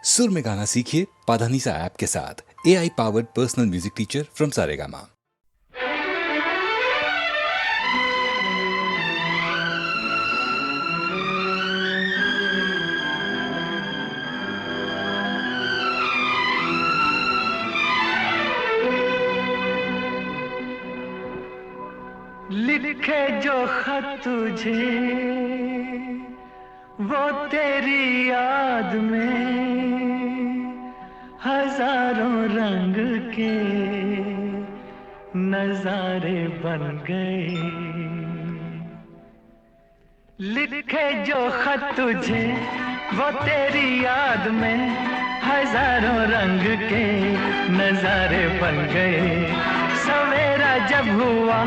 सुर में गाना सीखिए पाधानीसा ऐप के साथ। AI powered personal music teacher from Saregama. लिखे जो खत तुझे वो तेरी याद में हजारों रंग के नजारे बन गए। लिखे जो खत तुझे वो तेरी याद में हजारों रंग के नजारे बन गए। सवेरा जब हुआ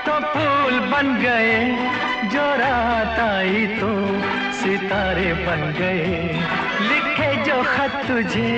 तो फूल बन गए, जो रात आई तो सितारे बन गए। लिखे जो खत तुझे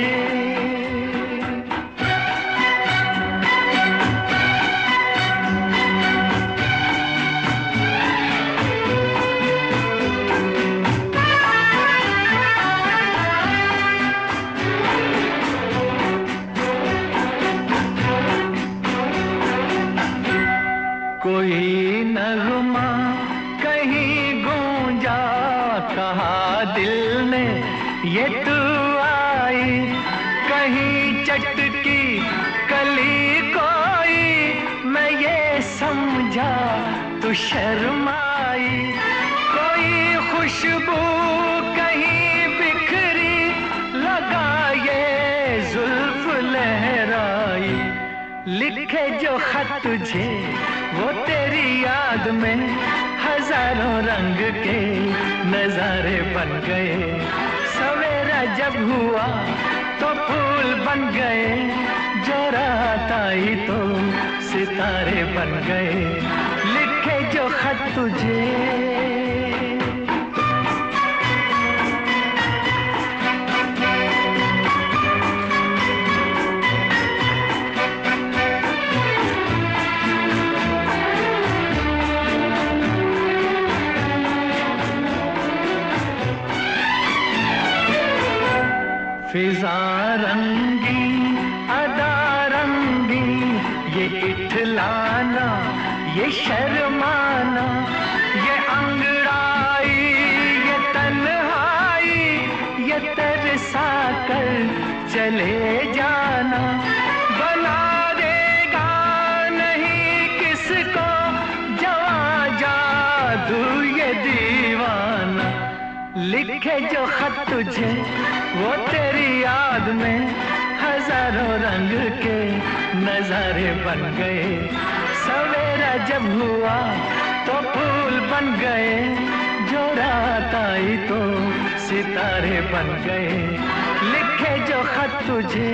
कोई नगमा कहीं गूंजा, कहा दिल ने ये तू आई। कहीं चटकी कली कोई, मैं ये समझा तू शर्माई। कोई खुशबू कहीं बिखरी, लगा ये जुल्फ लहराई। लिखे जो खत तुझे वो तेरी याद में हजारों रंग के नजारे बन गए। सवेरा जब हुआ तो फूल बन गए, जो रात आई तो सितारे बन गए। लिखे जो खत तुझे फिजा रंगी अदा रंगी, ये इठलाना ये शर्माना, ये अंगड़ाई ये तन्हाई, ये तरसा कर चले जाना। बना देगा नहीं किसको जवां जादू ये दीवाना। लिखे जो खत तुझे वो तेरी याद में हजारों रंग के नजारे बन गए। सवेरा जब हुआ तो फूल बन गए, जो रात आई तो सितारे बन गए। लिखे जो खत तुझे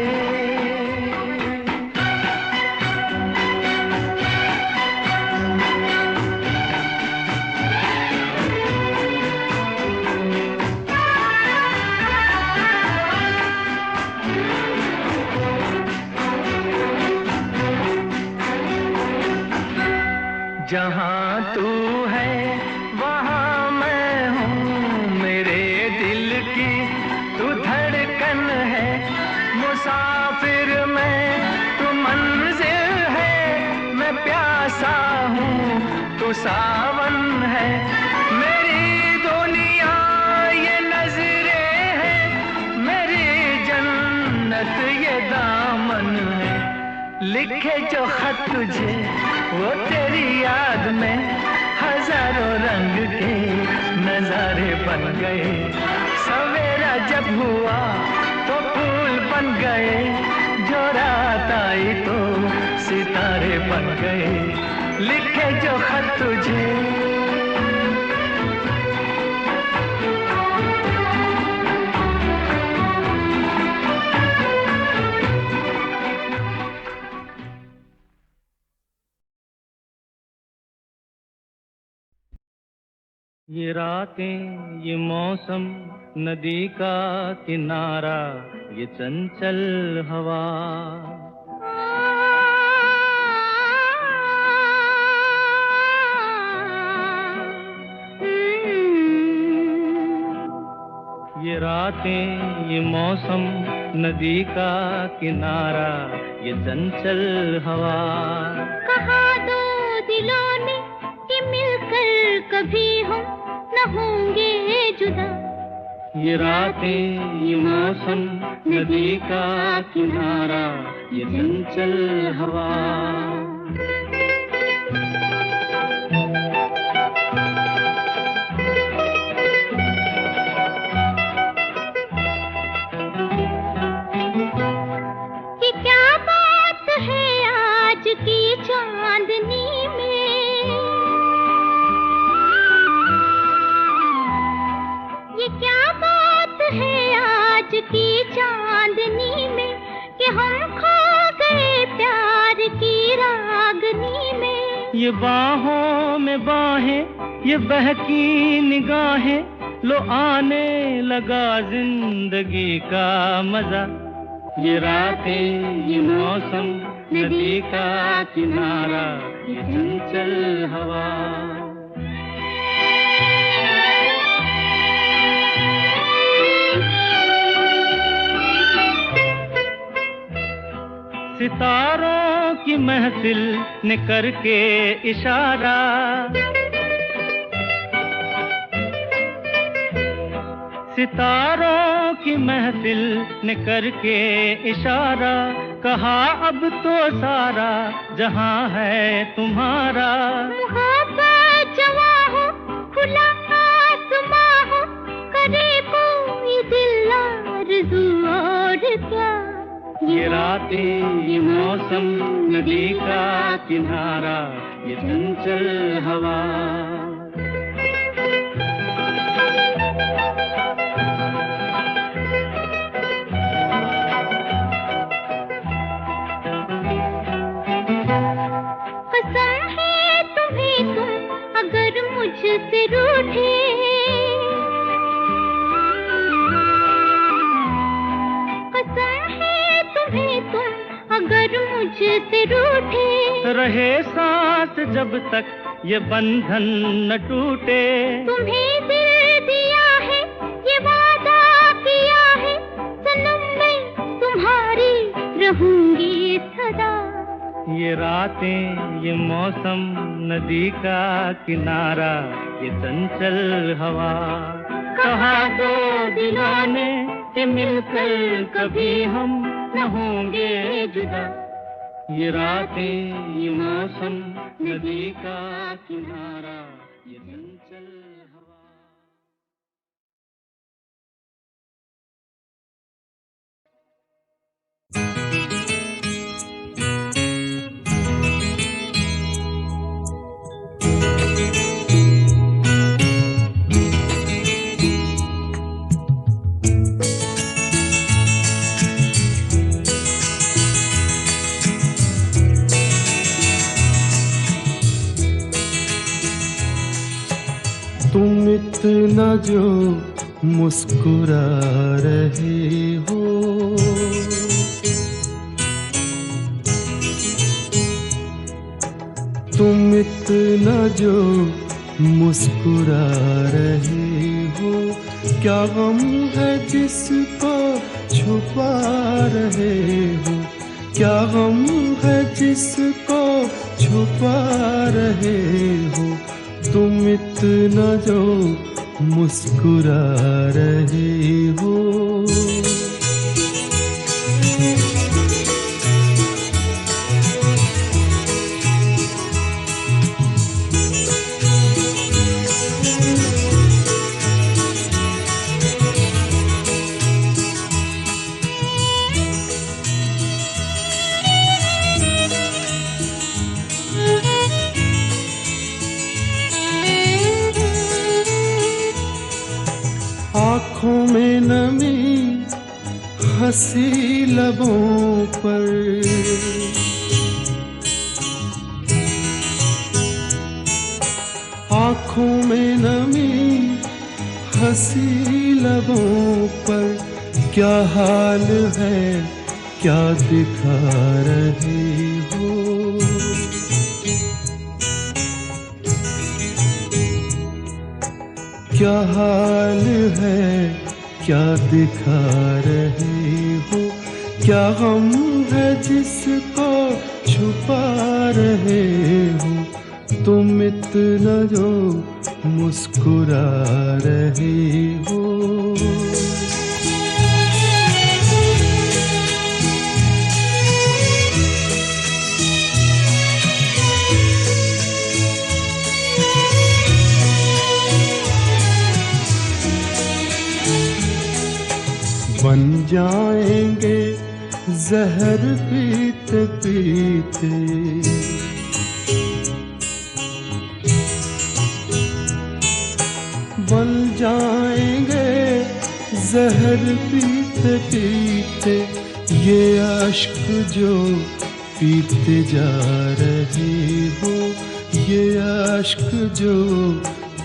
जहाँ तू है वहाँ मैं हूँ, मेरे दिल की तू धड़कन है। मुसाफिर मैं तू मंजिल है, मैं प्यासा हूँ तू सावन है। मेरी दुनिया ये नजरें हैं, मेरी जन्नत ये दामन है। लिखे जो खत तुझे वो तेरी याद में हजारों रंग के नजारे बन गए। सवेरा जब हुआ तो फूल बन गए, जो रात आई तो सितारे बन गए। लिखे जो खत तुझे ये रातें ये मौसम नदी का किनारा, ये चंचल हवा। ये रातें ये मौसम नदी का किनारा ये चंचल हवा। कहा दो दिलों ने कि मिलकर कभी हम न होंगे जुदा। ये रातें ये मौसम नदी का किनारा ये चंचल हवा। चांदनी में ये क्या बात है आज की चांदनी में कि हम खो गए प्यार की रागनी में। ये बाहों में बाहें ये बहकी निगाहें लो आने लगा जिंदगी का मजा। ये रातें ये मौसम नदी का किनारा ये चंचल हवा। सितारों की महफिल ने करके इशारा सितारों की महफिल ने करके इशारा कहा अब तो सारा जहां है तुम्हारा। मोहब्बत जवां हो खुला आसमां हो करे कोई दिल आरज़ू और क्या। ये रातें ये मौसम नदी का किनारा ये चंचल हवा। मुझसे रूठे कसम है तुम्हें तुम अगर मुझसे रूठे रहे सांस जब तक ये बंधन न टूटे। तुम्हें दिल दिया है ये वादा किया है सनम मैं तुम्हारी रहूंगी सदा। ये रातें ये मौसम नदी का किनारा ये चंचल हवा। कहा दो दिलों ने कि मिलकर कभी हम न होंगे जुदा। ये रातें ये मौसम नदी का किनारा ये चंचल हवा। तुम इतना जो मुस्कुरा रहे हो तुम इतना जो मुस्कुरा रहे हो क्या गम है जिसको छुपा रहे हो। क्या गम है जिसको छुपा रहे हो। तुम इतना जो मुस्कुरा रहे हो। आँखों में नमी हंसी लबों पर आँखों में नमी हंसी लबों पर क्या हाल है क्या दिखा रहे हो। क्या हाल है क्या दिखा रहे हो, क्या गम है जिसको छुपा रहे हो, तुम इतना जो मुस्कुरा रहे हो। बन जाएंगे जहर पीते पीते, बन जाएंगे जहर पीते पीते, ये अश्क जो पीते जा रहे हो, ये अश्क जो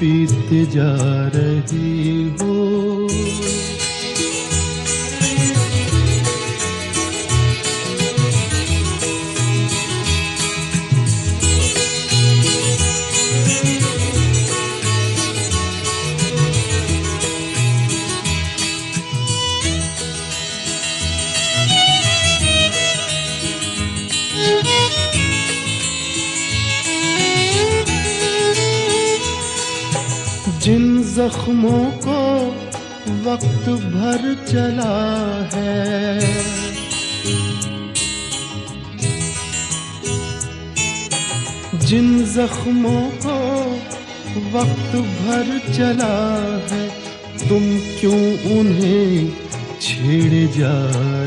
पीते जा रहे हो। जिन जख्मों को वक्त भर चला है, जिन जख्मों को वक्त भर चला है, तुम क्यों उन्हें छेड़े जा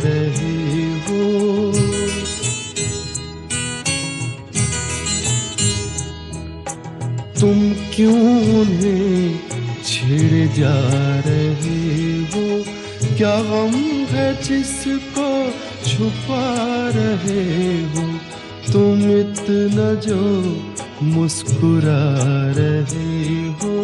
रहे हो। तुम क्यों उन्हें छेड़े जा रहे हो, क्या गम है जिसको छुपा रहे हो, तुम इतना जो मुस्कुरा रहे हो।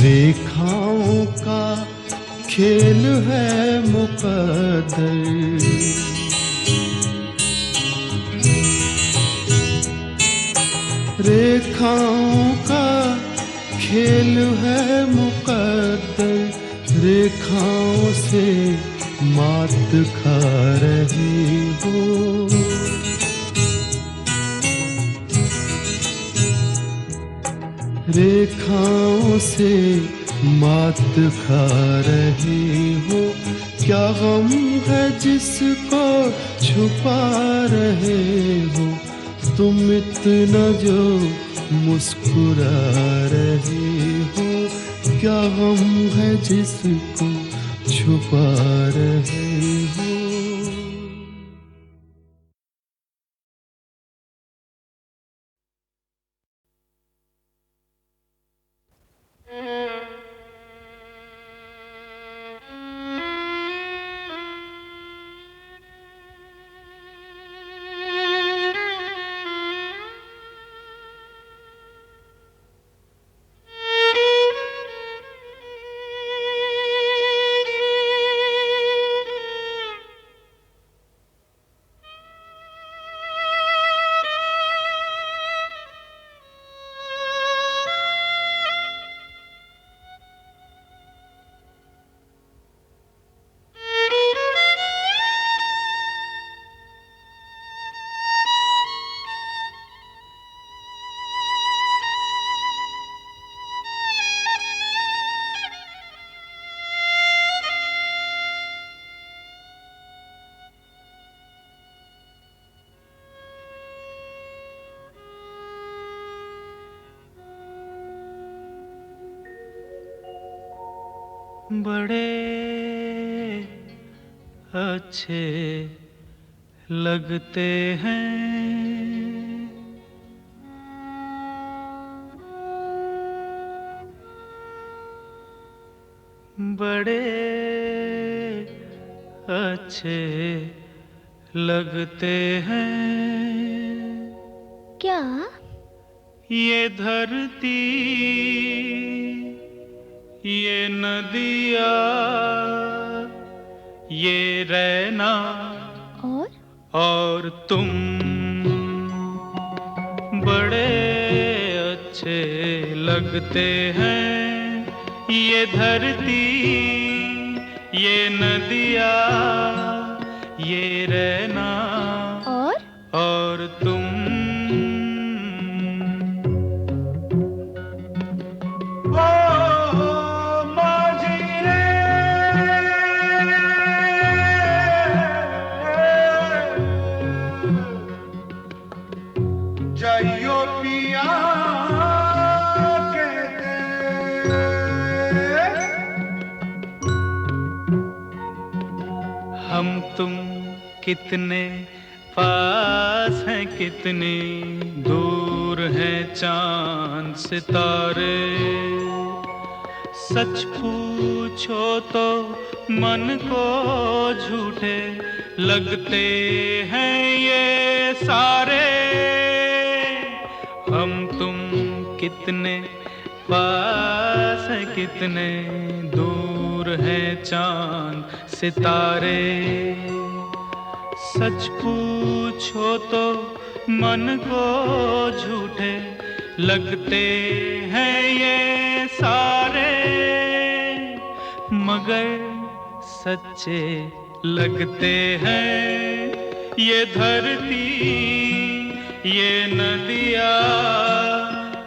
रेखाओं का खेल है मुकद्दर, रेखाओं का खेल है मुकद्दर, रेखाओं से मात खा रहे हो। रेखाओं से मात खा रहे हो, क्या गम है जिसको छुपा रहे हो, तुम इतना जो मुस्कुरा रहे हो, क्या गम है जिसको छुपा रहे हो। बड़े अच्छे लगते हैं बड़े अच्छे लगते हैं। क्या? ये धरती ये नदिया ये रैना और तुम बड़े अच्छे लगते हैं। ये धरती ये नदिया ये रैना और तुम। जाइयो पिया कहते हम तुम कितने पास हैं कितने दूर हैं चांद सितारे। सच पूछो तो मन को झूठे लगते हैं ये सारे। हम तुम कितने पास हैं कितने दूर हैं चांद सितारे। सच पूछो तो मन को झूठे लगते हैं ये सारे। मगर सच्चे लगते हैं ये धरती ये नदिया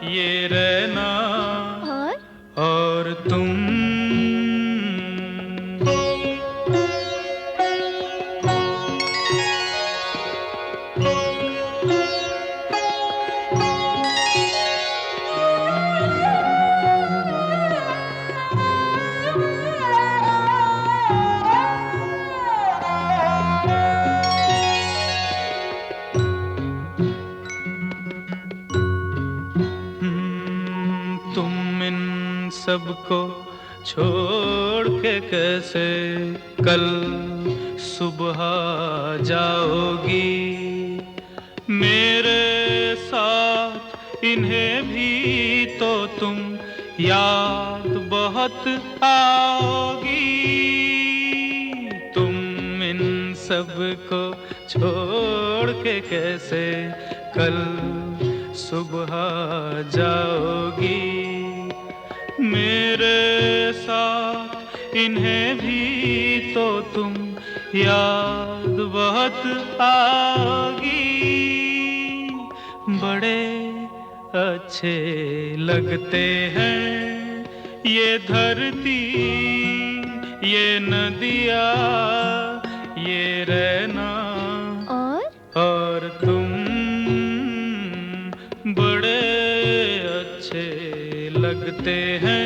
ये रैना और तुम। सबको छोड़ के कैसे कल सुबह जाओगी। मेरे साथ इन्हें भी तो तुम याद बहुत आओगी। तुम इन सबको छोड़ के कैसे कल सुबह जाओगी। मेरे साथ इन्हें भी तो तुम याद बहुत आओगी। बड़े अच्छे लगते हैं ये धरती ये नदिया ये रैना और तुम। बड़े अच्छे लगते हैं।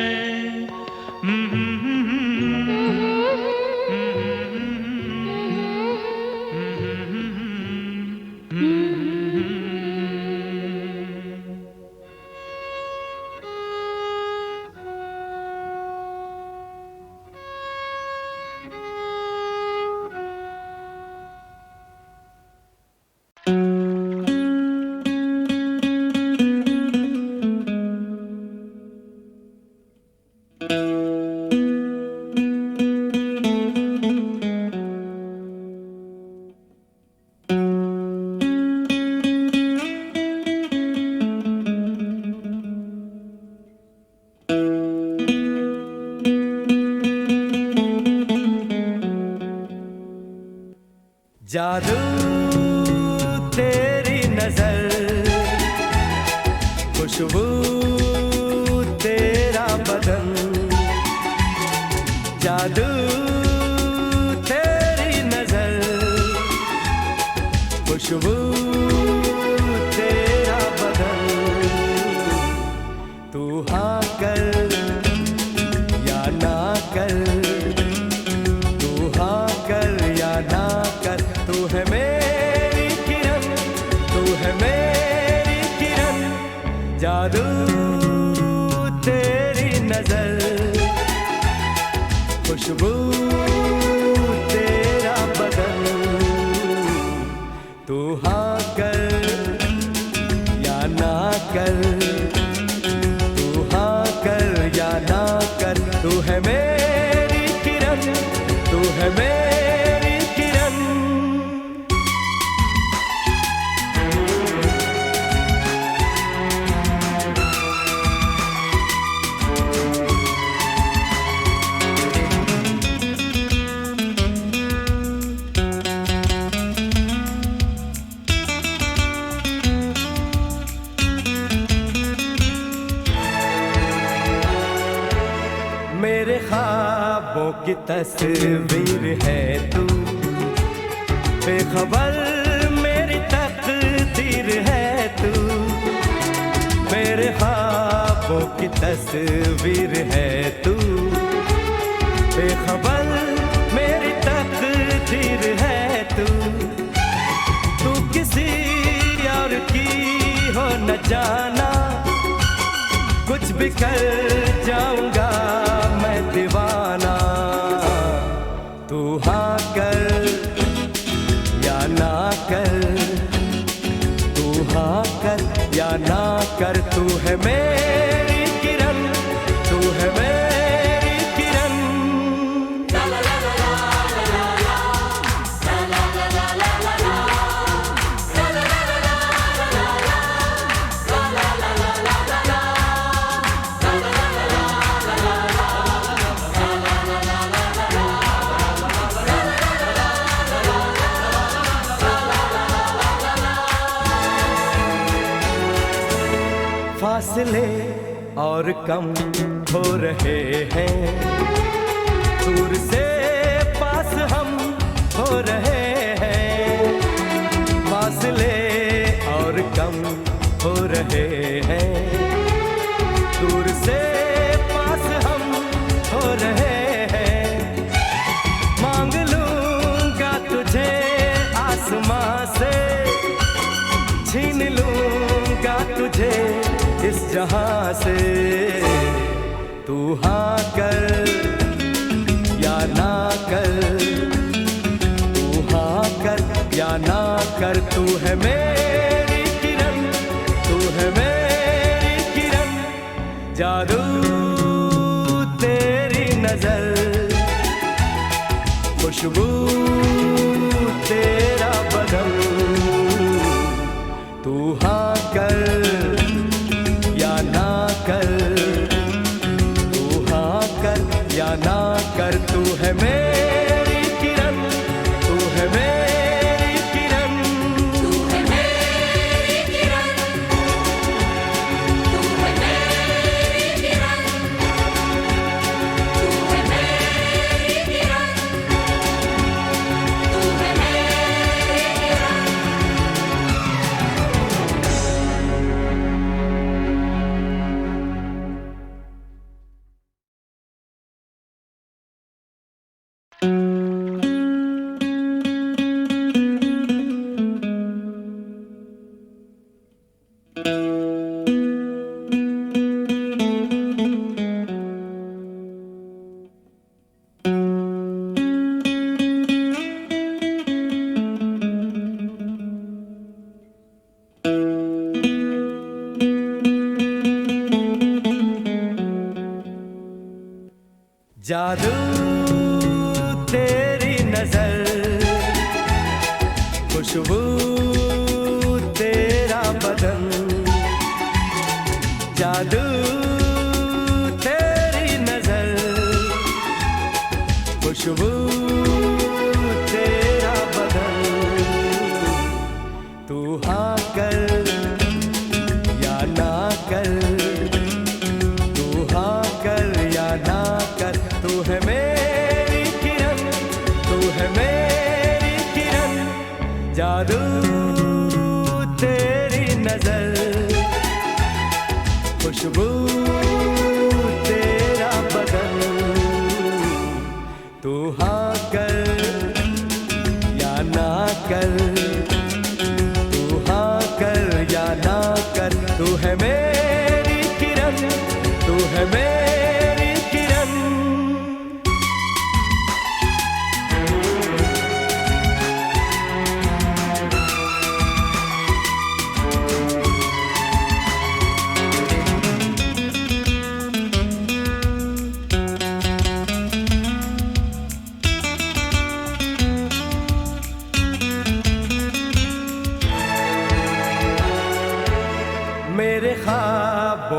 जादू तेरी नजर खुशबू तेरा बदन। जादू तेरी नजर खुशबू तेरा बदन। तू हाँ कर या ना कर, तू हाँ कर या ना कर। तू है मेरी किरण, तू है मेरी किरण। जादू तेरी नजर खुशबू तेरा बदन। तू हाँ मेरी किरण। मेरे ख्वाबों की तस्वीर है तू, बेखबर मेरी तकदीर है तू। मेरे ख्वाबों की तस्वीर है तू, बेखबर मेरी तकदीर है तू। तू किसी और की हो न जाना, कुछ भी कर जाऊंगा मैं दीवाना। तू हाँ कर या ना कर, तू हाँ कर या ना कर। तू है मेरी किरण, तू है मेरी किरण। फासले और कम हो रहे हैं, दूर से पास हम हो रहे हैं। फासले और कम हो रहे हैं, दूर से पास हम हो रहे हैं। मांग लूंगा तुझे आसमां से, छीन लूंगा तुझे इस जहां से। तू हाँ कर या ना कर, तू हाँ कर या ना कर। तू है मेरी किरण, तू है मेरी किरण। जादू तेरी नजर, खुशबू तेरा बदन। तू हाँ कर या ना कर, तू हाँ कर या ना कर। तू है मेरी किरण, तू है मेरी किरण। तू है मेरी किरण, तू है मेरी किरण, तू है मेरी किरण, तू है मेरी किरण। जादू तेरी नजर, खुशबू तेरा बदन। जादू तेरी नजर, खुशबू तेरा बदन। तू हाँ कर या ना कर, तू हाँ कर या ना कर। तू है मेरी किरण, तू है मेरी किरण। जादू तेरी नजर, खुशबू तेरा बदन। तू हाँ कर या ना कर, तू हाँ कर या ना कर। तू है मेरी किरण, तू है मेरी किरण।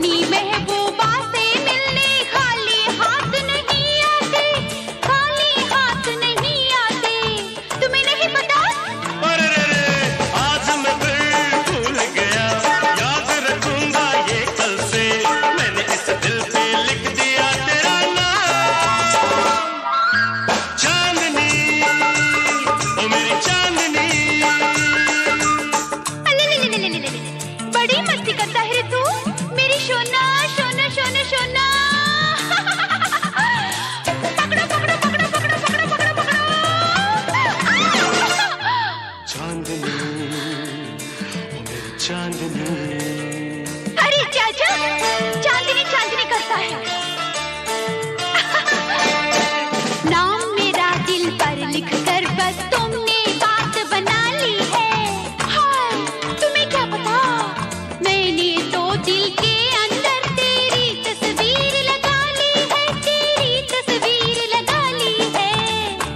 अपनी महबूबा से मिलने खाली हाथ नहीं आते, खाली हाथ नहीं आते, तुम्हें नहीं पता? अरे रे रे, आज मैं फिर भूल गया, याद रखूंगा ये कल से, मैंने इस दिल पे लिख दिया तेरा नाम। चांदनी, ओ मेरी चांदनी। बड़ी मस्ती करता है रे तू, मेरी सोना सोना सोना सोना। पकड़ो पकड़ो पकड़ो पकड़ो पकड़ो पकड़ो पकड़ो। चांदनी, ओ मेरी चांदनी। अरे चाचा, चांदनी चांदनी करता है। नाम मेरा दिल पर लिख कर बस तुमने बात बना ली है। हाय, तुम्हें क्या पता, मैंने तो दिल के अंदर तेरी तस्वीर लगा ली है, तेरी तस्वीर लगा ली है।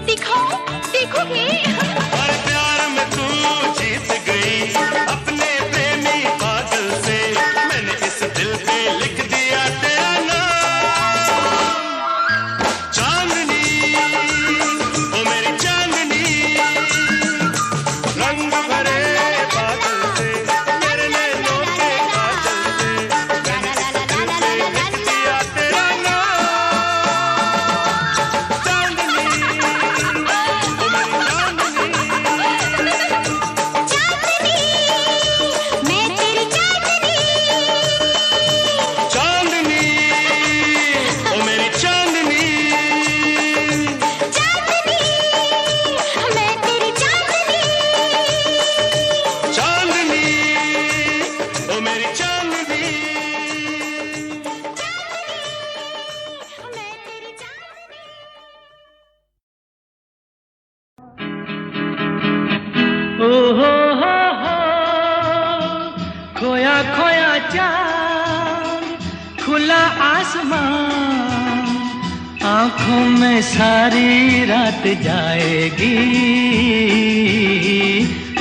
दिखाओ, देखोगे? और प्यार में तू जीत गई अपने प्रेमी पागल से, मैंने इस दिल पे लिख दिया तेरा नाम। चांदनी, ओ मेरी चांदनी, रंग भरे बादल से, तेरे नैनों के काजल से, मैंने इस दिल पे लिख दिया तेरा नाम। चांदनी, ओ मेरी चांदनी। चांदनी, मैं तेरी चांदनी। चांदनी, ओ मेरी चांदनी। चांदनी, मैं तेरी चांदनी। चांदनी, ओ मेरी चांदनी। मैं तेरी चांदनी। ओ हो, खोया खोया चांद, खुला आसमान, आंखों में सारी रात जाएगी,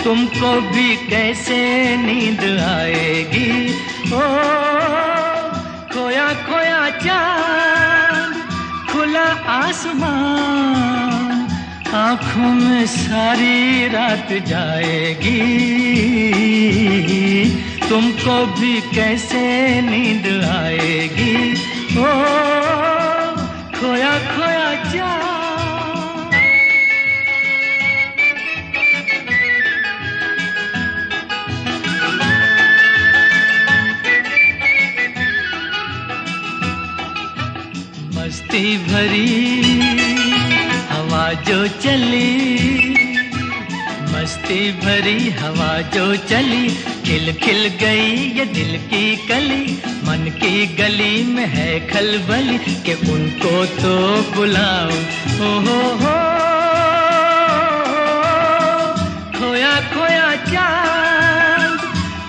तुमको भी कैसे नींद आएगी। ओ खोया खोया चांद, खुला आसमान, आंखों में सारी रात जाएगी, तुमको भी कैसे नींद आएगी। ओ खोया खोया चांद। मस्ती भरी हवा जो चली, मस्ती भरी हवा जो चली, खिल खिल गई ये दिल की कली, मन की गली में है खलबली, कि उनको तो बुलाओ। हो खोया खोया चांद,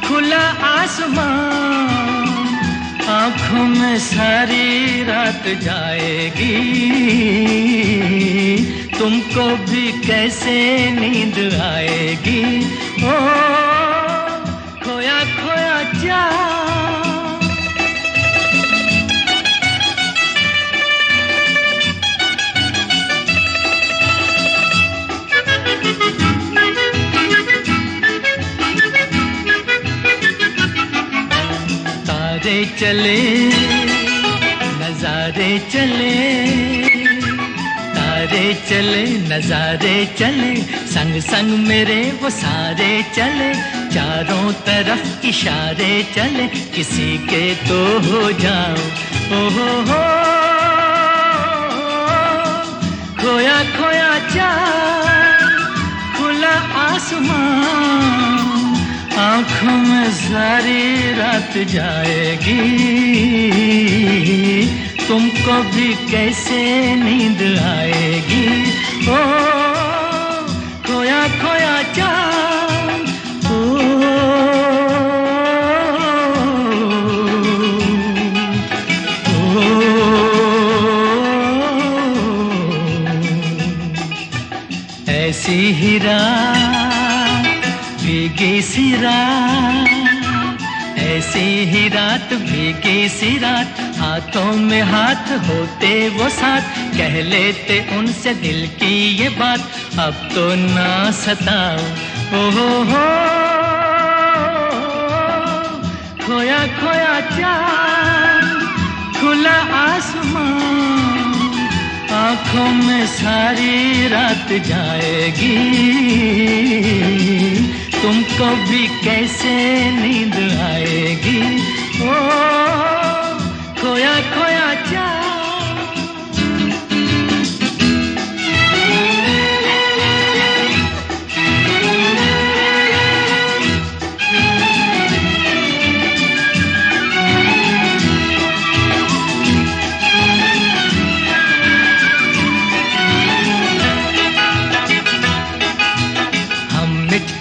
खुला आसमान, आंखों में सारी रात जाएगी, तुमको भी कैसे नींद आएगी। ओ खोया खोया चांद। तारे चले नजारे चले, तारे चले नजारे चले, संग संग मेरे वो सारे चले, चारों तरफ इशारे चले, किसी के तो हो जाओ। ओ हो खोया खोया चांद, खुला आसमान, आंखों में सारी रात जाएगी, तुमको भी कैसे नींद आएगी। ओ खोया खोया चांद। ओ ऐसी ही रात भीगी सी रात, ऐसी ही रात भीगी सी रात, हाथों में हाथ होते वो साथ, कह लेते उनसे दिल की ये बात, अब तो ना सताओ। ओ हो खोया खोया चाँद, खुला आसमान, आँखों में सारी रात जाएगी, तुमको भी कैसे नींद आएगी। ओ खोया खोया चाँद।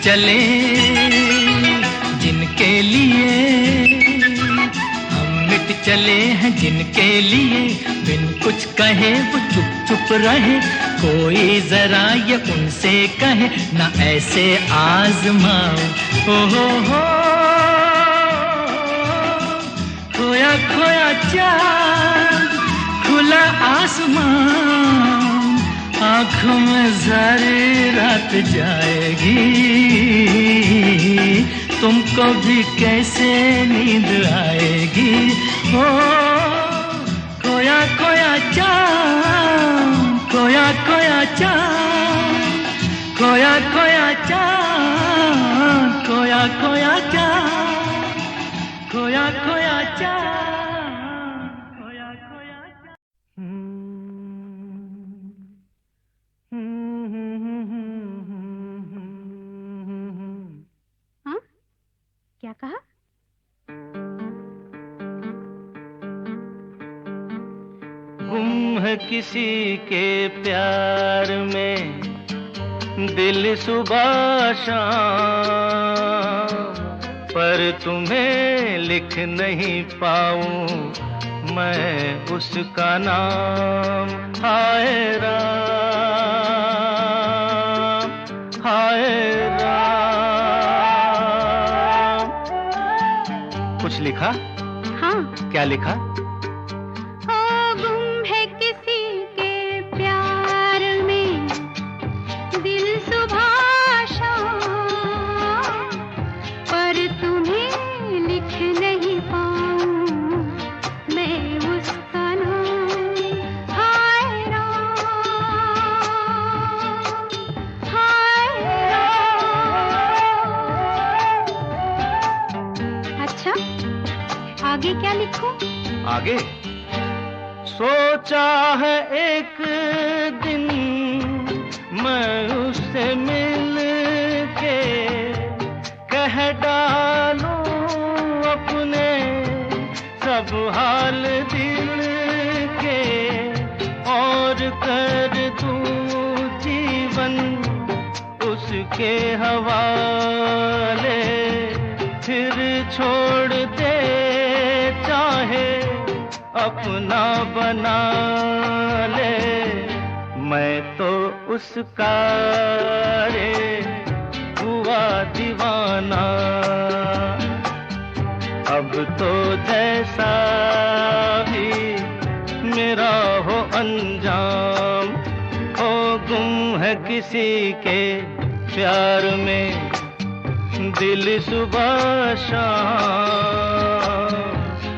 चले जिनके लिए, हम मिट चले हैं जिनके लिए, बिन कुछ कहे वो चुप चुप रहे, कोई जरा ये उनसे कहे ना ऐसे आजमाओ। ओ हो खोया खोया चाँद, खुला आसमान, आँखों में सारी रात जाएगी, तुमको भी कैसे नींद आएगी। ओ खोया खोया चाँद, खोया खोया चाँद, खोया खोया चाँद, खोया खोया चाँद, खोया खोया चाँद, खोया खोया चाँद। हाँ? क्या कहा? गुम है किसी के प्यार में दिल सुबह शाम, पर तुम्हें लिख नहीं पाऊं मैं उसका नाम। हाय राम, हाय राम। कुछ लिखा? हाँ। क्या लिखा? गुम है किसी के प्यार में दिल सुबह शाम, पर तुम्हें लिख नहीं पाऊं मैं उसका नाम। हाय राम, हाय राम। अच्छा, आगे क्या लिखूं? आगे सोचा है एक दिन मैं उससे मिल के कह डालूं अपने सब हाल दिल के, और कर दूं जीवन उसके हवाले, फिर छोड़ दे चाहे अपना बना ले, मैं तो उसका रे हुआ दीवाना। अब तो जैसा भी मेरा हो अंजाम, हो गुम है किसी के प्यार में दिल सुबह शाम,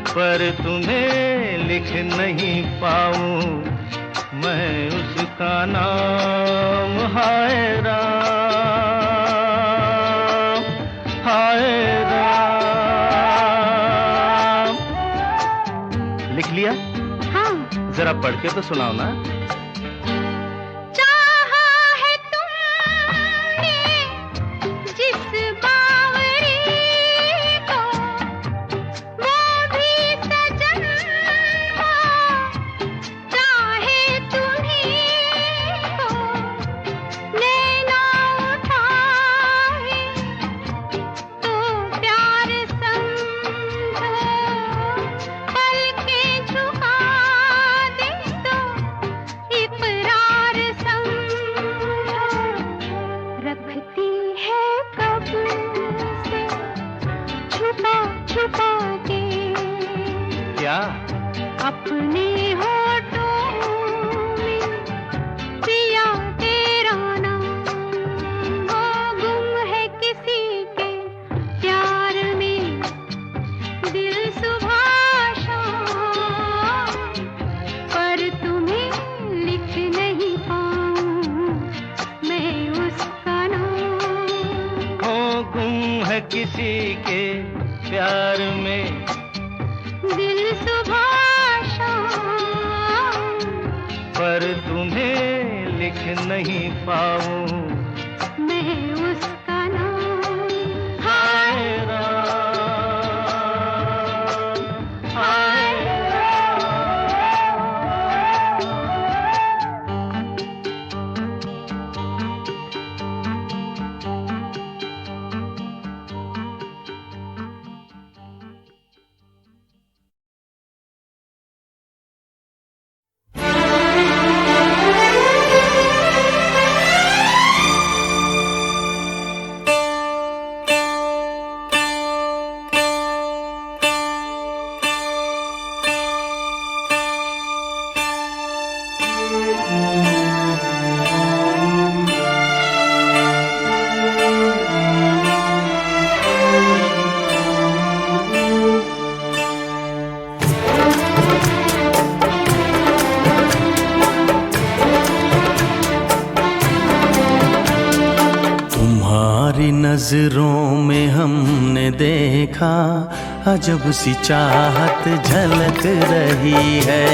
पर तुम्हें लिख नहीं पाऊं मैं उसका नाम। हाय राम, हाय राम। लिख लिया? हाँ। जरा पढ़ के तो सुनाओ ना। क्या? अपने होठों में पिया तेरा नाम, वो गुम है किसी के प्यार में, दिल सुबह शाम, पर तुम्हें लिख नहीं पाऊं मैं उसका नाम। हो गुम है किसी के प्यार में, दिल सुबह शाम, पर तुम्हें लिख नहीं पाऊं मैं उसका नाम। हाय राम, हाय तुम्हारी नजरों में हमने देखा अजब सी चाहत झलक रही है।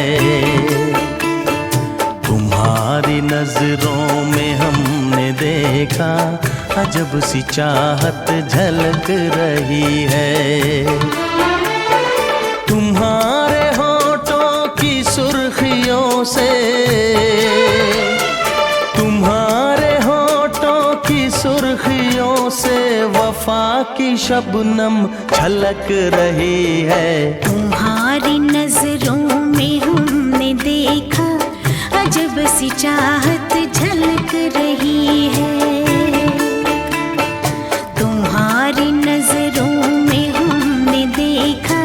तुम्हारी नजरों में हमने देखा अजब सी चाहत झलक रही है। तुम्हारे होठों की सुर्खियों से, तुम्हारे होठों की सुर्खियों से वफा की शबनम छलक रही है। तुम्हारी नजरों में हमने देखा अजब सी चाहत झलक रही है। तुम्हारी नजरों में हमने देखा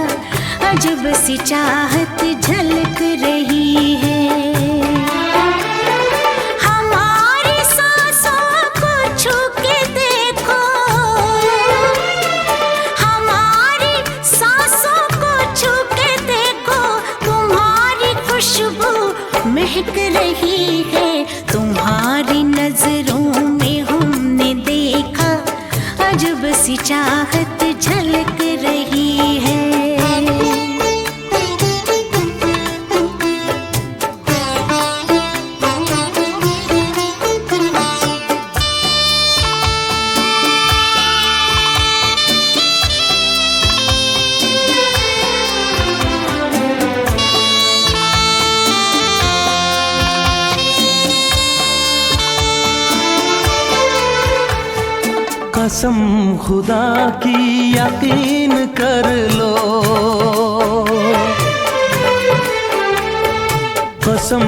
अजब सी चाहत झलक रही है। हमारी सांसों को छू के देखो, हमारी सांसों को छू के देखो, तुम्हारी खुशबू महक रही है। तुम्हारी नजरों में हमने देखा अजब सी चाहत झलक रही है। कसम खुदा की यकीन कर लो, कसम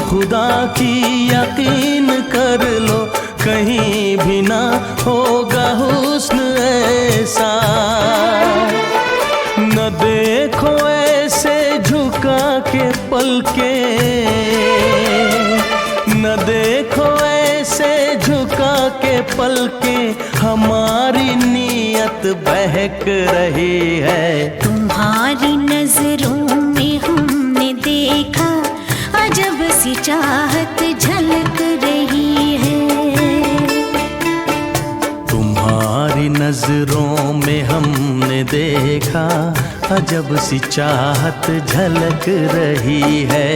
खुदा की यकीन कर लो, कहीं भी ना होगा हुस्न ऐसा। न देखो ऐसे झुका के पलके, न देखो ऐसे झुका के पलके, हमारी नीयत बहक रही है। तुम्हारी नजरों में हमने देखा अजब सी चाहत झलक रही है। तुम्हारी नजरों में हमने देखा अजब सी चाहत झलक रही है।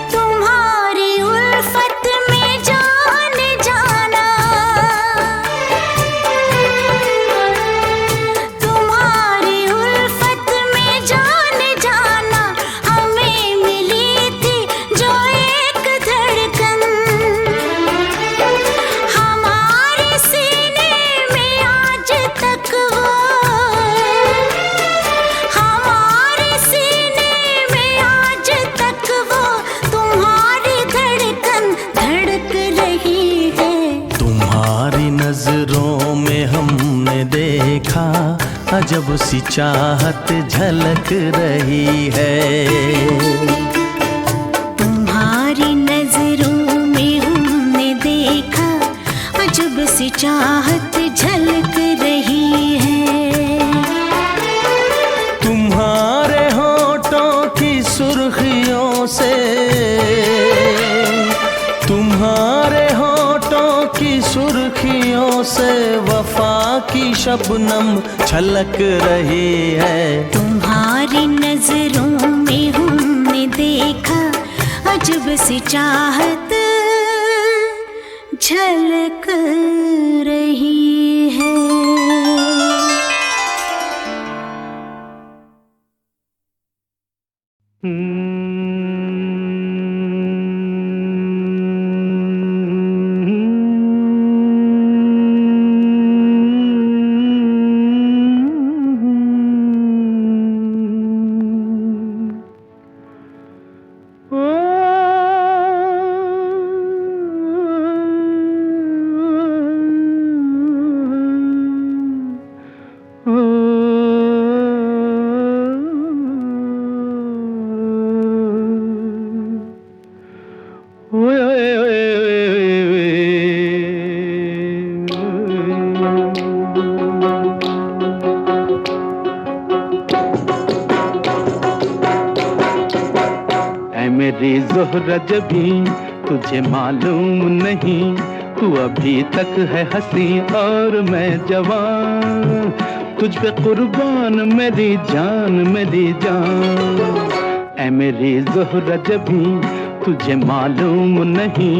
तुम्हारी तुमने देखा अजब सी चाहत झलक रही है। तुम्हारी नजरों में हमने देखा अजब सी चाहत झलक रही है। तुम्हारे होठों की सुर्खियों से, तुम्हारे होठों की सुर्खियों से वफा की शबनम छलक रही है। तुम्हारी नजरों में हमने देखा अजब सी चाहत झलक रही है। मेरी ज़ोहरा जबी तुझे मालूम नहीं, तू अभी तक है हंसी और मैं जवान, तुझ पे कुर्बान मेरी जान मेरी जान। ऐ मेरी ज़ोहरा जबी तुझे मालूम नहीं,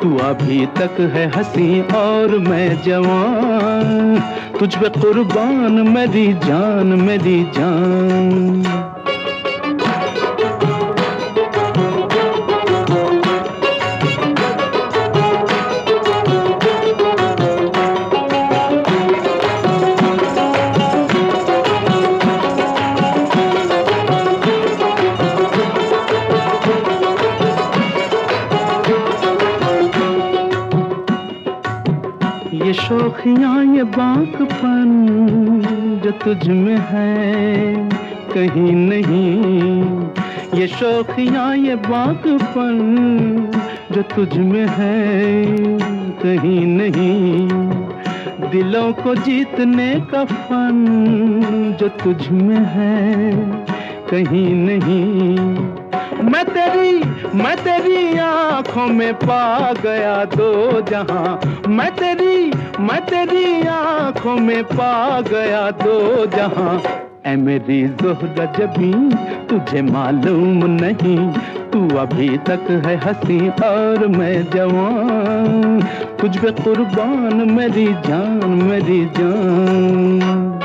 तू अभी तक है हंसी और मैं जवान, तुझ पे कुर्बान मेरी जान मेरी जान। ये शौखियाँ ये बाकपन जो तुझ में है कहीं नहीं, ये शौखियाँ ये बाकपन जो तुझ में है कहीं नहीं, दिलों को जीतने का फन जो तुझ में है कहीं नहीं। मैं तेरी आँखों में पा गया दो जहां, मैं तेरी आँखों में पा गया दो जहां। ऐ मेरी ज़ोहरा जबी तुझे मालूम नहीं, तू अभी तक है हंसी और मैं जवान, तुझ पे कुर्बान मेरी जान मेरी जान।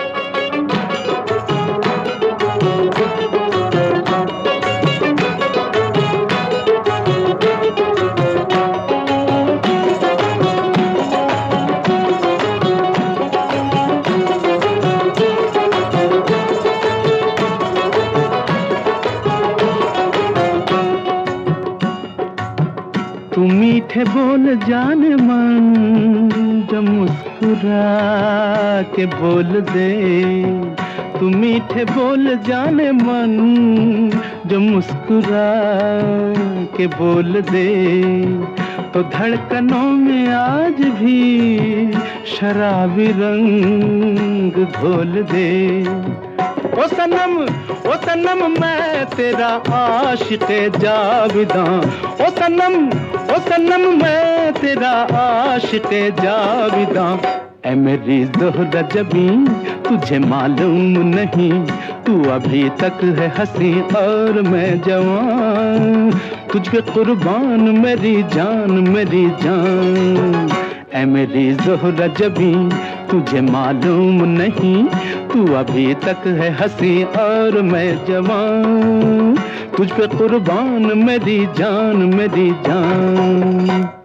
तू मीठे बोल जाने मन जो मुस्कुरा के बोल दे, तू मीठे बोल जाने मन जो मुस्कुरा के बोल दे, तो धड़कनों में आज भी शराबी रंग घोल दे। ओ सनम मैं तेरा आशिक़े जाविदां, ओ सनम मैं तेरा आशिक़े जाविदां। ऐ मेरी ज़ोहरा जबी तुझे मालूम नहीं, तू अभी तक है हंसी और मैं जवान, तुझ पे कुर्बान मेरी जान मेरी जान। ऐ मेरी ज़ोहरा जबी तुझे मालूम नहीं, तू अभी तक है हंसी और मैं जवान, तुझ पे कुर्बान मेरी जान मेरी जान।